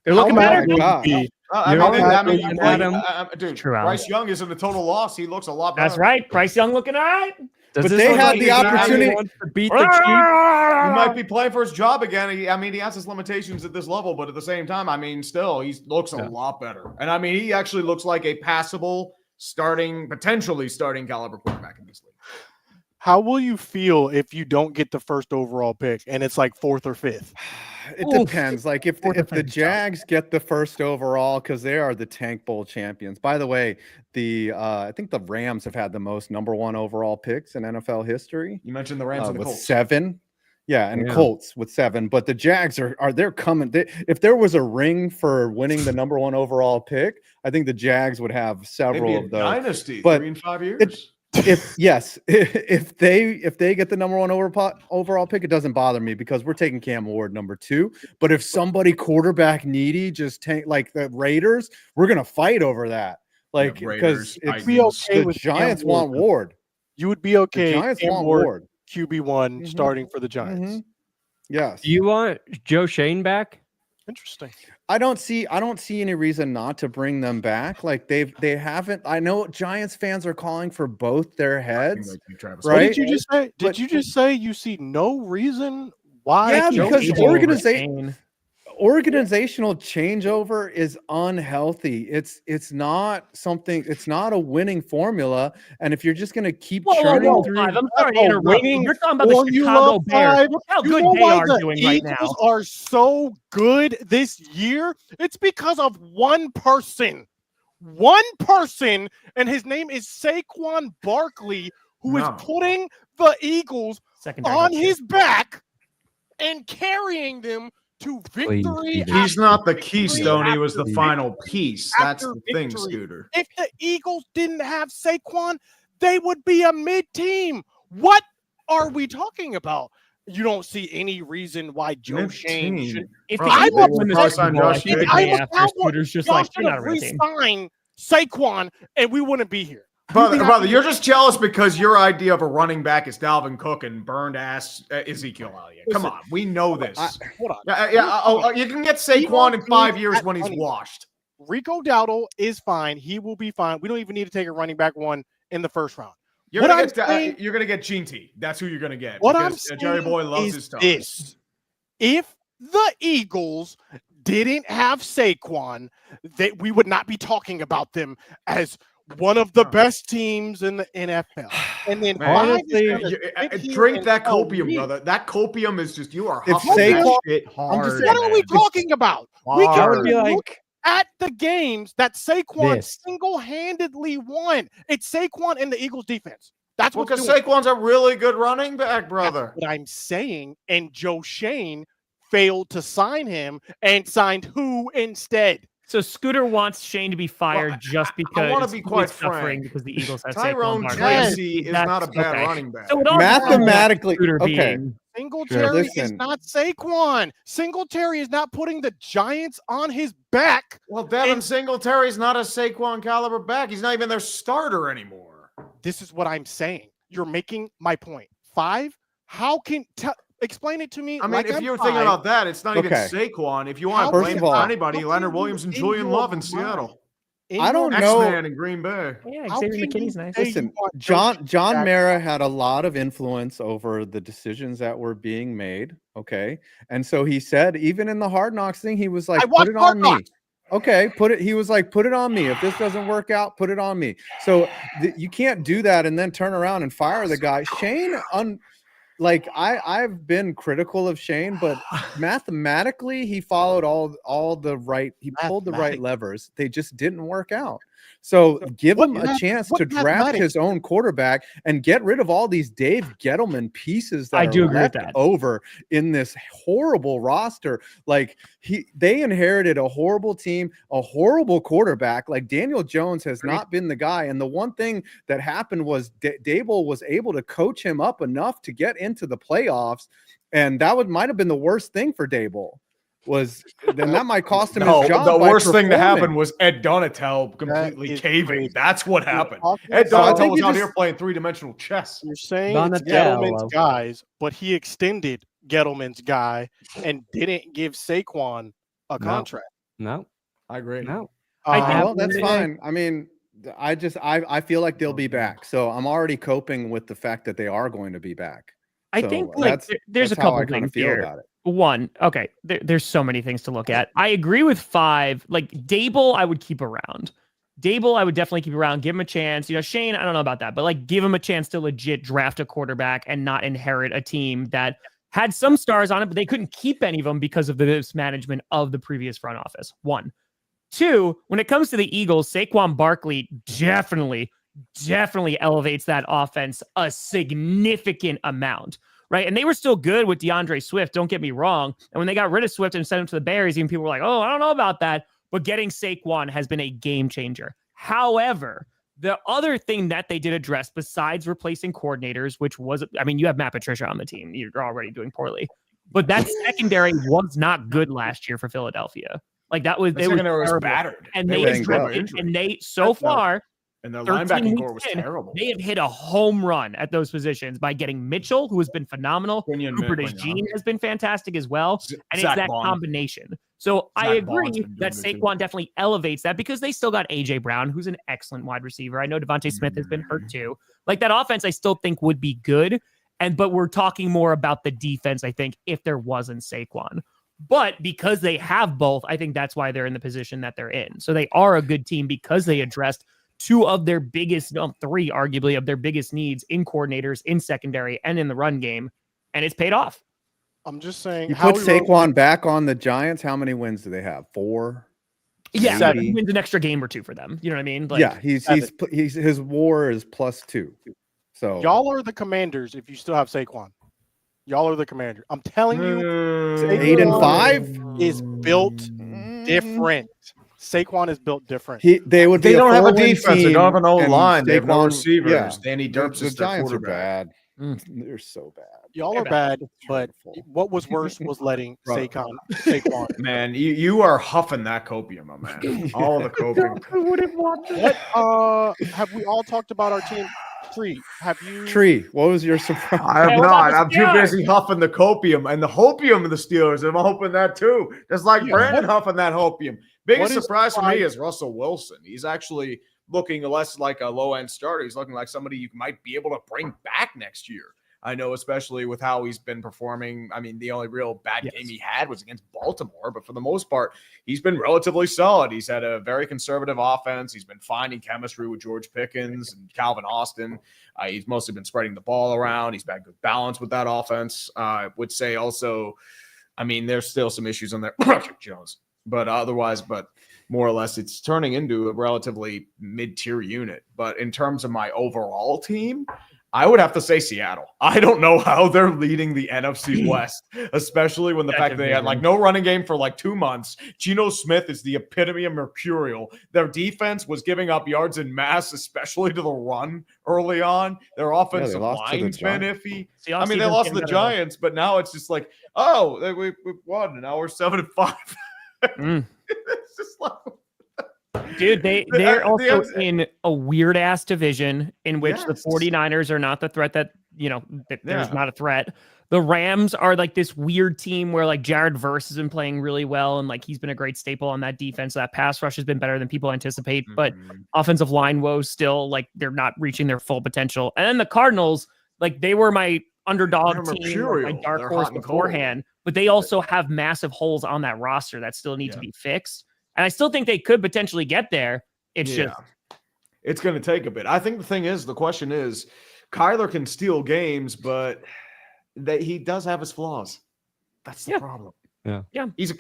they're looking Oh my better. God. Be- Adam, dude, True, Adam. Bryce Young isn't a total loss. He looks a lot better. That's right. Bryce Young looking all right. Does But this they look had like the a guy who opportunity- wants to beat the Chiefs? He might be playing for his job again. He has his limitations at this level, but at the same time, I mean, still, he looks a lot better. And I mean, he actually looks like a passable, potentially starting caliber quarterback in this league. How will you feel if you don't get the first overall pick and it's like 4th or 5th? it Oof. depends. Like if the Jags get the first overall, because they are the Tank Bowl champions. By the way, I think the Rams have had the most number 1 overall picks in NFL history. You mentioned the Rams and the with Colts. 7. Yeah, and Yeah. Colts with 7. But the Jags they're coming. If there was a ring for winning the number 1 overall pick, I think the Jags would have several Maybe a of those. dynasty, but 3 and 5 years. If they get the number 1 overall pick, it doesn't bother me because we're taking Cam Ward number 2. But if somebody quarterback needy just tank like the Raiders, we're gonna fight over that. Like Raiders, because it's Titans. Be okay the with Cam Giants want Ward. Ward. You would be The okay. Giants Cam want Ward, Ward. QB1 Mhm. starting for the Giants. Mhm. Yes. Do you want Joe Shane back? Interesting. I don't see any reason not to bring them back. Like they haven't. I know Giants fans are calling for both their heads. Travis. What Right? did you just say? Did But- you just say you see no reason why? Yeah, Joe because Shane- organization. organizational changeover is unhealthy. It's not something. It's not a winning formula. And if you're just going to keep churning through, Five. I'm sorry to A interrupt. winning You're talking about the formula, Chicago Bears. Five. Look how You good know they why are the doing right now. Eagles are so good this year? It's because of one person. One person, and his name is Saquon Barkley, who is putting the Eagles on his back and carrying them to victory. He's not the keystone. He was the final piece. That's the thing, Scooter. If the Eagles didn't have Saquon, they would be a mid-team. What are we talking about? You don't see any reason why Joe Shane should. If I the Eagles win the Super Bowl, I think the day was after, Cowboys, Scooter's just y'all like, should you're not have a real team. re-signed Saquon, and we wouldn't be here. Brother, you're just jealous because your idea of a running back is Dalvin Cook and burned ass Ezekiel Elliott. Come on, we know this. Hold on. You can get Saquon in 5 years when he's washed. Rico Dowdle is fine. He will be fine. We don't even need to take a running back one in the first round. You're gonna get Gene T. That's who you're gonna get. What I'm saying Jerry Boy loves his stuff. If the Eagles didn't have Saquon, we would not be talking about them as one of the best teams in the NFL. And then drink that copium, brother. That copium is just you are. If Saquon, what are we talking about? We can look at the games that Saquon single-handedly won. It's Saquon and the Eagles defense. That's what because Saquon's a really good running back, brother. That's what I'm saying. And Joe Shane failed to sign him and signed who instead? So Scooter wants Shane to be fired just because I want to be quite frank because the Eagles have Tyrone Tracy is not a bad running back. So mathematically, okay. Singletary is not Saquon. Singletary is not putting the Giants on his back. Well, Devin Singletary is not a Saquon caliber back. He's not even their starter anymore. This is what I'm saying. You're making my point. 5? How can explain it to me? I mean, if you're thinking about that, it's not even Saquon. If you want to blame it for anybody, Leonard Williams and Julian Love in Seattle. I don't know. X-Man in Green Bay. Yeah, Xavier McKinney's nice. Listen, John Mara had a lot of influence over the decisions that were being made. Okay, and so he said, even in the Hard Knocks thing, he was like, "Put it on me." Okay, he was like, "Put it on me. If this doesn't work out, put it on me." So you can't do that and then turn around and fire the guy. Shane, I've been critical of Shane, but mathematically he followed all the right. He pulled the right levers. They just didn't work out. So give him a chance to draft his own quarterback and get rid of all these Dave Gettleman pieces that are left over in this horrible roster. Like they inherited a horrible team, a horrible quarterback. Like Daniel Jones has not been the guy. And the one thing that happened was Dable was able to coach him up enough to get into the playoffs. And that might have been the worst thing for Dable. Then that might cost him his job. The worst thing to happen was Ed Donatel completely caving. That's what happened. Ed Donatel was out here playing 3-dimensional chess. You're saying it's Gettleman's guys, but he extended Gettleman's guy and didn't give Saquon a contract. No, I agree. No, well, that's fine. I mean, I feel like they'll be back. So I'm already coping with the fact that they are going to be back. I think there's a couple things here. About it. One, okay, there's so many things to look at. I agree with 5. Like Dable, I would keep around. Dable, I would definitely keep around. Give him a chance. Shane, I don't know about that, but give him a chance to legit draft a quarterback and not inherit a team that had some stars on it, but they couldn't keep any of them because of the mismanagement of the previous front office. 1. 2, when it comes to the Eagles, Saquon Barkley definitely elevates that offense a significant amount. Right. And they were still good with DeAndre Swift. Don't get me wrong. And when they got rid of Swift and sent him to the Bears, even people were like, oh, I don't know about that. But getting Saquon has been a game changer. However, the other thing that they did address besides replacing coordinators, which was, you have Matt Patricia on the team. You're already doing poorly. But that secondary was not good last year for Philadelphia. That was, they were battered. And they so far. And their linebacking core was terrible. They have hit a home run at those positions by getting Mitchell, who has been phenomenal. Cooper DeJean has been fantastic as well. And it's that combination. So I agree that Saquon definitely elevates that because they still got A.J. Brown, who's an excellent wide receiver. I know Devontae Smith has been hurt too. That offense I still think would be good. But we're talking more about the defense, I think, if there wasn't Saquon. But because they have both, I think that's why they're in the position that they're in. So they are a good team because they addressed two of their biggest, three arguably of their biggest needs in coordinators, in secondary, and in the run game. And it's paid off. I'm just saying. You put Saquon back on the Giants. How many wins do they have? 4? Yeah, he wins an extra game or two for them. You know what I mean? Like, yeah, he's his WAR is +2. So y'all are the Commanders if you still have Saquon. Y'all are the Commander. I'm telling you, 8-5 is built different. Saquon is built different. They don't have a defense. They don't have an old line. They have no Saquon- receivers. yeah. Danny Derps The is their Giants are quarterback. bad. They're so bad. Y'all are bad, but what was worse was letting Saquon. Man, you are huffing that copium, my man. All the copium. I wouldn't want that. What have we all talked about our team? Have you? What was your surprise? I have Hey, what not. about I'm the too Steelers? busy huffing the copium and the hopium of the Steelers. I'm hoping that too. Just like Brandon huffing that hopium. Biggest surprise for me is Russell Wilson. He's actually looking less like a low-end starter. He's looking like somebody you might be able to bring back next year. I know, especially with how he's been performing. I mean, the only real bad game he had was against Baltimore, but for the most part, he's been relatively solid. He's had a very conservative offense. He's been finding chemistry with George Pickens and Calvin Austin. He's mostly been spreading the ball around. He's had good balance with that offense. I would say also, I mean, there's still some issues on there, Jones, but otherwise, more or less, it's turning into a relatively mid-tier unit. But in terms of my overall team, I would have to say Seattle. I don't know how they're leading the NFC West, especially when the fact that they had like no running game for like 2 months. Geno Smith is the epitome of mercurial. Their defense was giving up yards in mass, especially to the run early on. Their offensive line's been iffy. I mean, they lost to the Giants, but now it's just like, oh, we won, and now we're 7-5. It's just like, dude, they're also in a weird ass division in which the 49ers are not the threat that, there's not a threat. The Rams are like this weird team where like Jared Verse has been playing really well. And like, he's been a great staple on that defense. That pass rush has been better than people anticipate, but offensive line woes still, like, they're not reaching their full potential. And then the Cardinals, like, they were my underdog team, my dark horse beforehand, but they also have massive holes on that roster that still need to be fixed. And I still think they could potentially get there. It's going to take a bit. I think the question is, Kyler can steal games, but he does have his flaws. That's the problem. Yeah.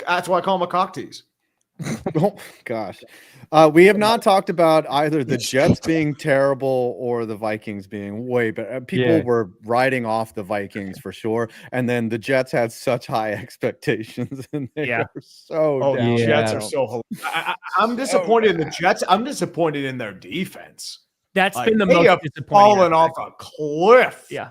That's why I call him a cock tease. Oh gosh, we have not talked about either the Jets being terrible or the Vikings being way better. People were writing off the Vikings for sure, and then the Jets had such high expectations, and they are so down. The Jets are so. I'm disappointed in the Jets. I'm disappointed in their defense. That's been the most disappointing. Fallen off a cliff. Yeah.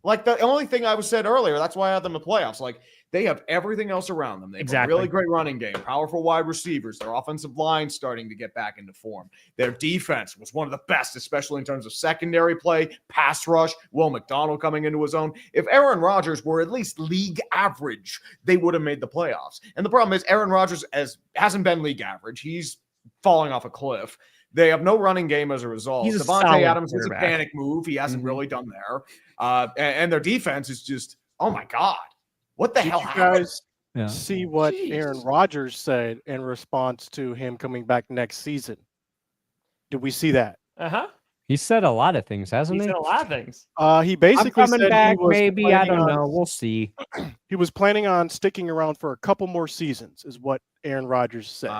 Like the only thing I said earlier, that's why I had them in playoffs. Like, they have everything else around them. They have a really great running game, powerful wide receivers. Their offensive line starting to get back into form. Their defense was one of the best, especially in terms of secondary play, pass rush, Will McDonald coming into his own. If Aaron Rodgers were at least league average, they would have made the playoffs. And the problem is Aaron Rodgers hasn't been league average. He's falling off a cliff. They have no running game as a result. Devontae Adams is a panic move. He hasn't really done there. And their defense is just, oh my God. What the hell happened? You guys see what Aaron Rodgers said in response to him coming back next season? Did we see that? He said a lot of things, hasn't he? He said a lot of things. He basically coming said back, he was maybe. I don't know. We'll see. He was planning on sticking around for a couple more seasons, is what Aaron Rodgers said.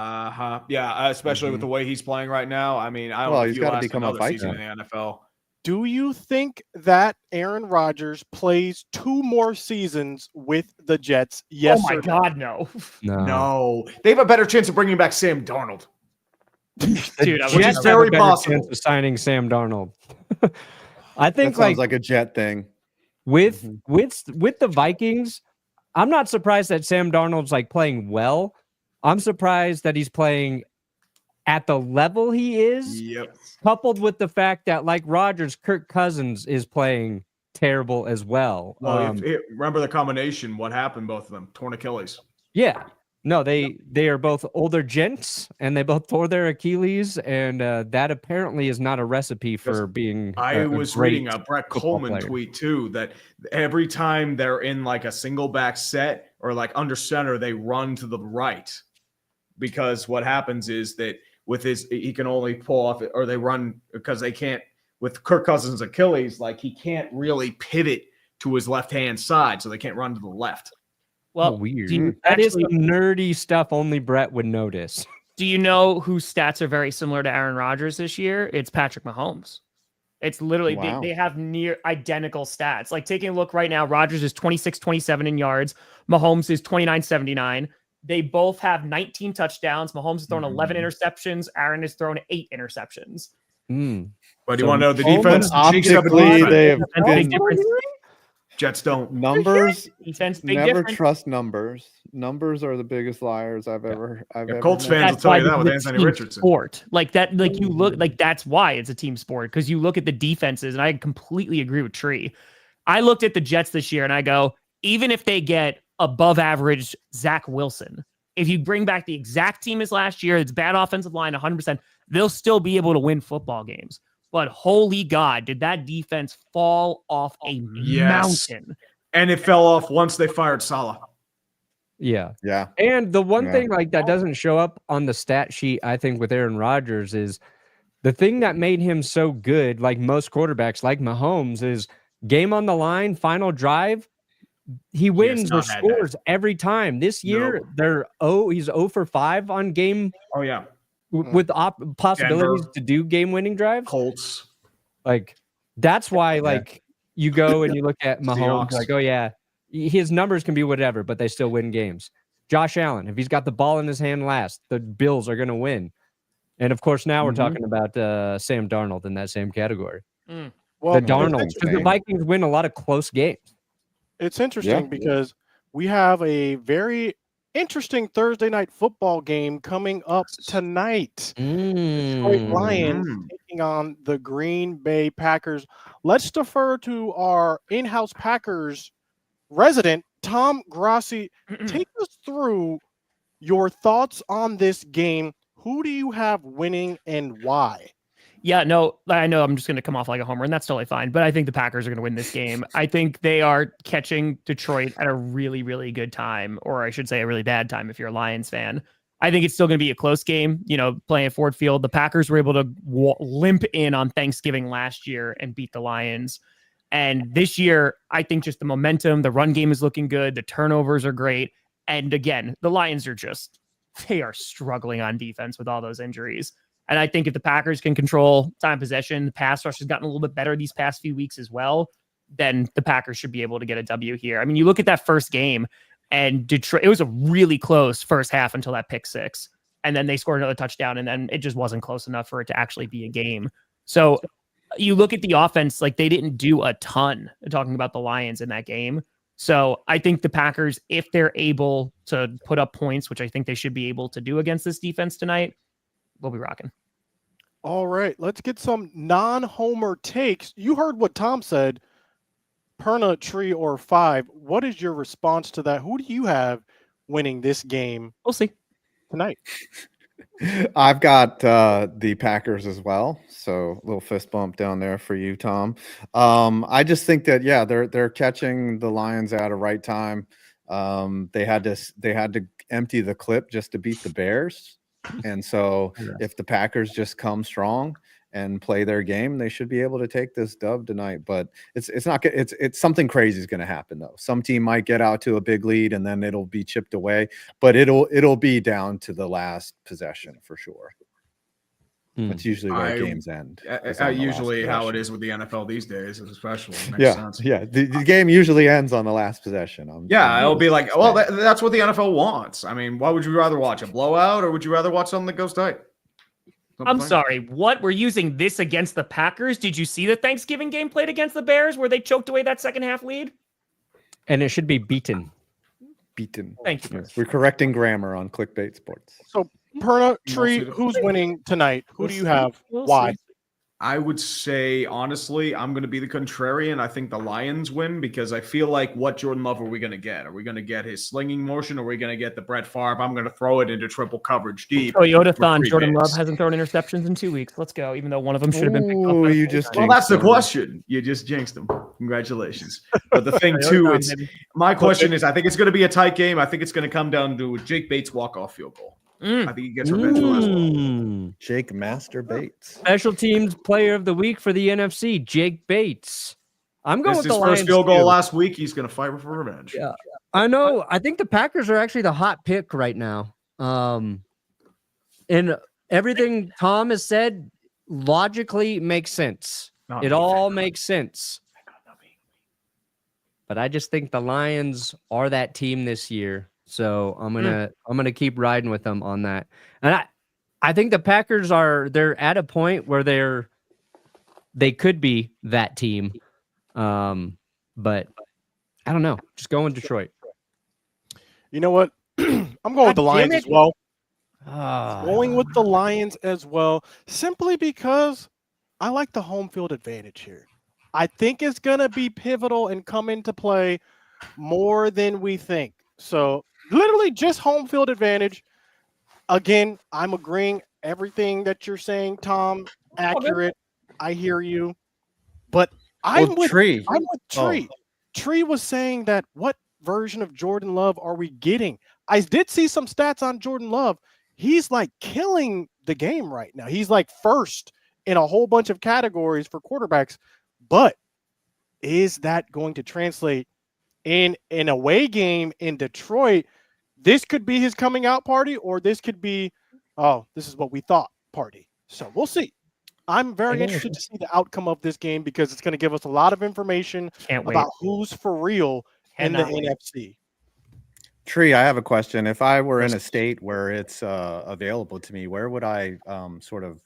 Yeah, especially with the way he's playing right now. I mean, I don't know if he's got to become a Viking in the NFL. Do you think that Aaron Rodgers plays 2 more seasons with the Jets? Yes. Oh my God, no. No. They have a better chance of bringing back Sam Darnold. Dude, which is very possible. Signing Sam Darnold. I think that sounds like a Jet thing. With the Vikings, I'm not surprised that Sam Darnold's like playing well. I'm surprised that he's playing at the level he is, coupled with the fact that, like Rodgers, Kirk Cousins is playing terrible as well. Well, remember the combination, what happened, both of them? Torn Achilles. Yeah. No, they are both older gents, and they both tore their Achilles, and that apparently is not a recipe for being. I was great reading a Brett football Coleman player. tweet too that every time they're in like a single back set or like under center, they run to the right because what happens is that with he can only pull off it, or they run because they can't with Kirk Cousins' Achilles, like he can't really pivot to his left hand side, so they can't run to the left. Well, weird. That is some nerdy stuff only Brett would notice. Do you know whose stats are very similar to Aaron Rodgers this year? It's Patrick Mahomes. It's literally, they have near identical stats. Like taking a look right now, Rodgers is 26-27 in yards. Mahomes is 29-79. They both have 19 touchdowns. Mahomes has thrown 11 interceptions. Aaron has thrown 8 interceptions. But do you want to know the defense? Optically, they have been Jets don't. numbers. Defense, big Never difference. trust numbers. Numbers are the biggest liars I've ever. Colts met. fans will That's tell why you that with it's a Anthony team Richardson. Sport like that, like you look like that's why it's a team sport because you look at the defenses, and I completely agree with Tree. I looked at the Jets this year, and I go, even if they get above average Zach Wilson, if you bring back the exact team as last year, it's bad offensive line, 100%, they'll still be able to win football games. But holy God, did that defense fall off a mountain? And it fell off once they fired Saleh. Yeah. Yeah. And the one thing like that doesn't show up on the stat sheet, I think, with Aaron Rodgers is the thing that made him so good, like most quarterbacks, like Mahomes, is game on the line, final drive. He wins or scores every time. This year, he's 0 for 5 on game. Oh, yeah. With possibilities Denver. to do game-winning drives. Colts. Like, that's why, like, you go and you look at Mahomes, Seahawks. like, oh, yeah, his numbers can be whatever, but they still win games. Josh Allen, if he's got the ball in his hand last, the Bills are going to win. And, of course, now we're talking about Sam Darnold in that same category. Well, the Darnold, because the Vikings win a lot of close games. It's interesting because we have a very interesting Thursday night football game coming up tonight. Detroit Lions taking on the Green Bay Packers. Let's defer to our in-house Packers resident, Tom Grassi. Take us through your thoughts on this game. Who do you have winning and why? Yeah, no, I know I'm just going to come off like a homer, and that's totally fine. But I think the Packers are going to win this game. I think they are catching Detroit at a really, really good time, or I should say a really bad time if you're a Lions fan. I think it's still going to be a close game, playing at Ford Field. The Packers were able to limp in on Thanksgiving last year and beat the Lions. And this year, I think just the momentum, the run game is looking good. The turnovers are great. And again, the Lions they are struggling on defense with all those injuries. And I think if the Packers can control time possession, the pass rush has gotten a little bit better these past few weeks as well, then the Packers should be able to get a W here. I mean, you look at that first game, and Detroit, it was a really close first half until that pick six. And then they scored another touchdown, and then it just wasn't close enough for it to actually be a game. So you look at the offense, like they didn't do a ton, talking about the Lions in that game. So I think the Packers, if they're able to put up points, which I think they should be able to do against this defense tonight, we'll be rocking. All right, let's get some non-homer takes. You heard what Tom said, Perna, Tree, or 5. What is your response to that? Who do you have winning this game? We'll see tonight. I've got the Packers as well, so a little fist bump down there for you, Tom. I just think that they're catching the Lions at a right time. They had to empty the clip just to beat the Bears. And so if the Packers just come strong and play their game, they should be able to take this dub tonight. But it's not it's something crazy is going to happen though. Some team might get out to a big lead and then it'll be chipped away, but it'll be down to the last possession for sure. That's usually where games end. Usually how it is with the NFL these days, especially. Makes sense. The game usually ends on the last possession. It'll be like, well, that's what the NFL wants. I mean, why would you rather watch a blowout, or would you rather watch something that goes tight? I'm sorry. What? We're using this against the Packers? Did you see the Thanksgiving game played against the Bears where they choked away that second half lead? And it should be beaten. Thank you. Yes, we're correcting grammar on Clickbait Sports. So, Perna, Tree, who's winning tonight? Who do you have? Why? I would say, honestly, I'm going to be the contrarian. I think the Lions win because I feel like what Jordan Love are we going to get? Are we going to get his slinging motion? Or are we going to get the Brett Favre? I'm going to throw it into triple coverage deep. Toyota-thon, Jordan Love hasn't thrown interceptions in 2 weeks. Let's go, even though one of them should have been picked up. You just well, that's the question. You just jinxed them. Congratulations. But the thing, too, my question is, I think it's going to be a tight game. I think it's going to come down to Jake Bates' walk-off field goal. I think he gets revenge for last one. Jake Master Bates. Special teams player of the week for the NFC, Jake Bates. I'm going with the Lions. His first field goal last week. He's going to fight for revenge. Yeah, I know. I think the Packers are actually the hot pick right now. And everything Tom has said logically makes sense. It all makes sense. But I just think the Lions are that team this year. So I'm gonna keep riding with them on that. And I think the Packers they're at a point where they could be that team. But I don't know. Just go in Detroit. You know what? I'm going with the Lions as well. Going with the Lions as well, simply because I like the home field advantage here. I think it's gonna be pivotal and come into play more than we think. So literally just home field advantage. Again, I'm agreeing everything that you're saying, Tom. Accurate. I hear you. But I'm with Tree. Tree was saying that what version of Jordan Love are we getting? I did see some stats on Jordan Love. He's like killing the game right now. He's like first in a whole bunch of categories for quarterbacks. But is that going to translate in an away game in Detroit? This could be his coming out party, or this could be, this is what we thought party. So we'll see. I'm very interested to see the outcome of this game because it's going to give us a lot of information about who's for real in the NFC. Tree, I have a question. If I were in a state where it's available to me, where would I sort of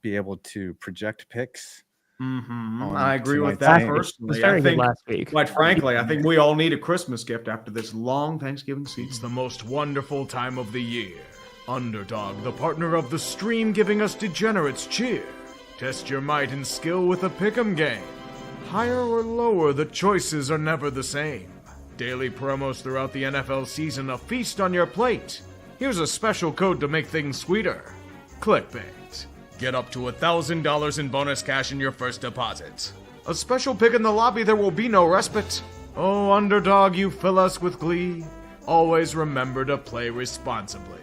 be able to project picks? I agree with that personally. I think, quite frankly, I think we all need a Christmas gift after this long Thanksgiving season. It's the most wonderful time of the year. Underdog, the partner of the stream, giving us degenerates cheer. Test your might and skill with a pick'em game. Higher or lower, the choices are never the same. Daily promos throughout the NFL season, a feast on your plate. Here's a special code to make things sweeter. Clickbait. Get up to $1,000 in bonus cash in your first deposit. A special pick in the lobby, there will be no respite. Oh, Underdog, you fill us with glee. Always remember to play responsibly.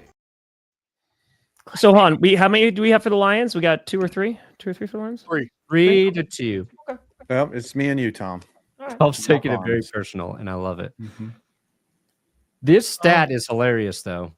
So, Han, how many do we have for the Lions? We got 2 or 3? 2 or 3 for the Lions? 3 to 2. Okay. Well, it's me and you, Tom. Right. Tom's taking it very personal, and I love it. This stat is hilarious, though.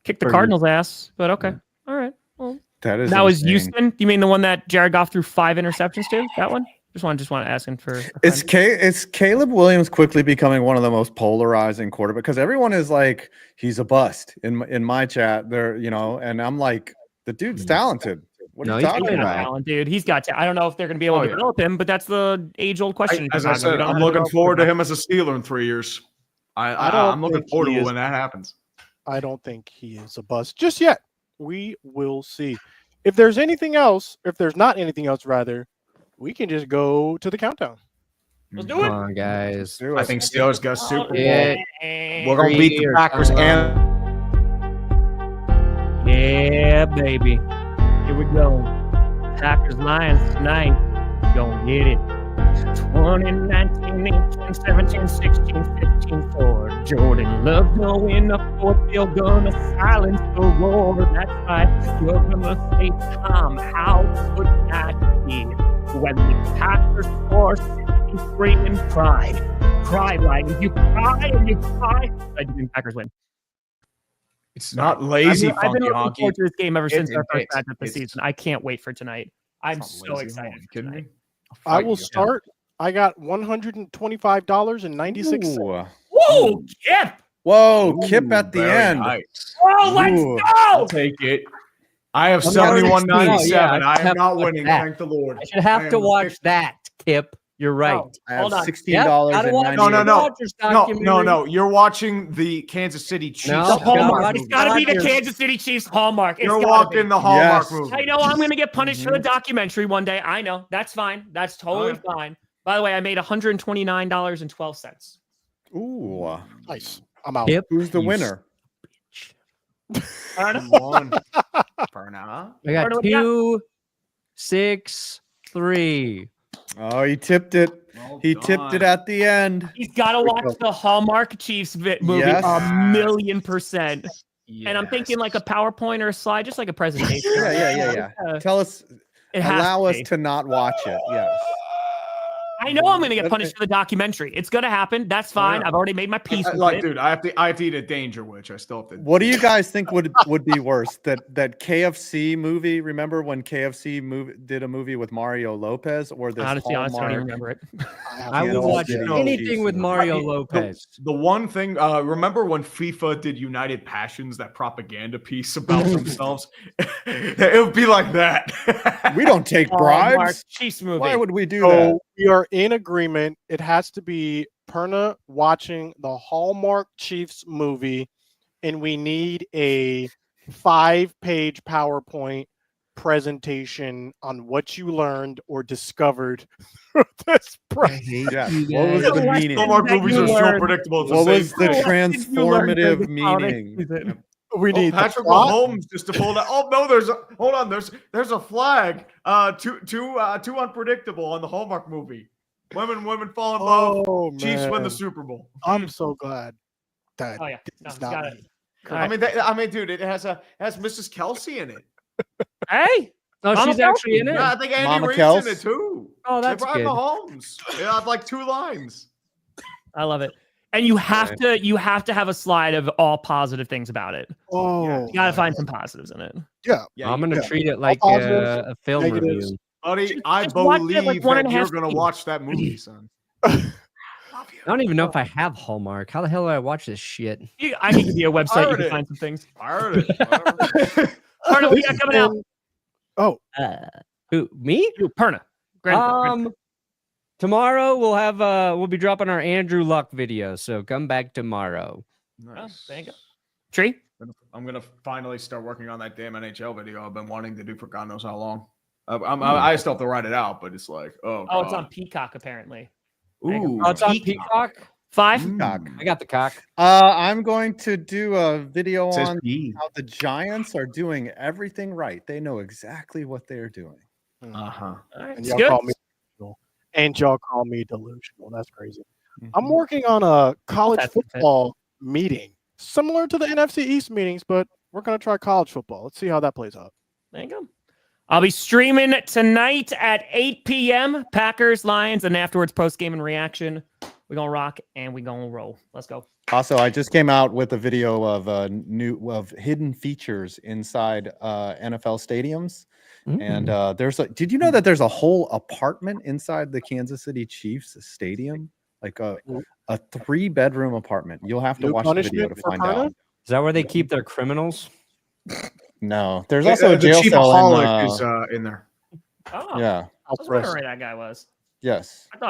Kick the Cardinals' ass, but okay. All right. Well, that was Houston. You mean the one that Jared Goff threw 5 interceptions to? That one? Just want to ask him for. It's Caleb Williams quickly becoming one of the most polarizing quarterbacks because everyone is like he's a bust in my chat there, and I'm like the dude's talented. What are you talking about, dude? He's got. I don't know if they're going to be able to develop him, but that's the age-old question. As I said, I'm looking forward to him as a Steeler in 3 years. I'm looking forward to when that happens. I don't think he is a bust just yet. We will see. If there's anything else, if there's not anything else, rather, we can just go to the countdown. Let's do it. Come on, guys. I think Steelers got Super Bowl. We're going to beat the Packers. Yeah, baby. Here we go. Packers Lions tonight. Gonna get it. 20, 19, 18, 17, 16, 15, 4. Jordan Love going up for field, gonna silence the roar. That's right. You're gonna say, Tom, how could that be? When the Packers score 63 and cry. Cry, Lions. You cry and you cry. I do think Packers win. It's not lazy. I've been looking forward to this game ever since our first match of the season. I can't wait for tonight. I'm so excited. I will start. I got $125.96. Whoa, Kip! Whoa, Kip at the end. Nice. Whoa, let's go! I'll take it. I have 71.97. I am not winning. Thank the Lord. I should have to watch that, Kip. You're right. No, I have hold on. No. You're watching the Kansas City Chiefs. No, The Hallmark. God, It's got to be the God, Kansas City Chiefs Hallmark. It's You're gotta watching be. the Hallmark Yes. movie. I know I'm going to get punished for the documentary one day. I know. That's fine. That's totally fine. By the way, I made $129.12. Ooh. Nice. I'm out. Yep. Who's the winner? I don't Come know. on. Perna. I got What do we got? 2, 6, 3. Oh, he tipped it. Well He done. tipped it at the end. He's got to watch the Hallmark Chiefs movie Yes. 1,000,000%. And I'm thinking like a Yes. PowerPoint or a slide, just like a presentation. Yeah. Tell us, It has allow to us be. to not watch it. Yes. I know I'm going to get Let punished me- for the documentary. It's going to happen. That's fine. yeah. I've already made my peace with Like, it. dude, I have to eat a Danger Witch. I still have to. What do you guys think would be worse? That KFC movie? Remember when KFC did a movie with Mario Lopez, or this Honestly, I don't even Hallmark? remember it. I will watch Kansas City anything Chiefs with movie? Mario The- Lopez. The one thing, remember when FIFA did United Passions, that propaganda piece about themselves? It would be like that. We don't take Hallmark bribes. Chiefs movie. Why would we do So that? we are in agreement. It has to be Perna watching the Hallmark Chiefs movie, and we need a 5-page PowerPoint presentation on what you learned or discovered through this Yeah. you What was guys. the What meaning? Hallmark that movies you are so learned. predictable. It's What the was same the thing. transformative meaning? We need the Patrick plot. Mahomes just to pull that. Oh no, there's a flag. Too unpredictable on the Hallmark movie. Women fall in love. Oh, Chiefs win the man. Super Bowl. I'm so glad that Oh, yeah. No, it's it's not gotta- me. I mean, dude, it has Mrs. Kelsey in it. Hey, Oh, Mama she's actually in it. Yeah, I think Andy Mama Reid's Kels? in it too. Oh, that's they brought good. Mahomes. Yeah, have like 2 lines. I love it. And you have to have a slide of all positive things about it. Oh, You got to find some positives in it. Yeah, I'm gonna yeah. treat it like positives, a film negatives. review. buddy. I just watch it believe like 1.5 that you're gonna seconds. watch that movie, son. I don't even know if I have Hallmark. How the hell do I watch this shit? I can give you a website. You Pirate can it. find some things. Pirate it. Perna, what you got coming out? Who, me? You, Perna. Grand- Tomorrow we'll be dropping our Andrew Luck video, so come back tomorrow. Nice. there you go. Tree? I'm gonna finally start working on that damn NHL video I've been wanting to do for God knows how long. I still have to write it out, but it's like, Oh, it's God. on Peacock apparently. Ooh, Oh, it's on Peacock. 5. Cock. I got the cock. I'm going to do a video It says on P. how the Giants are doing everything right. They know exactly what they're doing. Uh-huh. All right. And It's y'all good. call me delusional. And y'all call me delusional. That's crazy. I'm Mhm. working on a college That's okay. football meeting, similar to the NFC East meetings, but we're going to try college football. Let's see how that plays out. There you go. I'll be streaming tonight at 8 p.m. Packers, Lions, and afterwards post-game and reaction. We're going to rock and we're going to roll. Let's go. Also, I just came out with a video of hidden features inside NFL stadiums. And did you know that there's a whole apartment inside the Kansas City Chiefs stadium? Like a 3-bedroom apartment. You'll have to New watch the video punishment to for find Perna? out. Is that where they keep their criminals? No, there's also a the jail cell Chiefaholic in, is in there. Oh, yeah. I was wondering where that guy was. Yes. I thought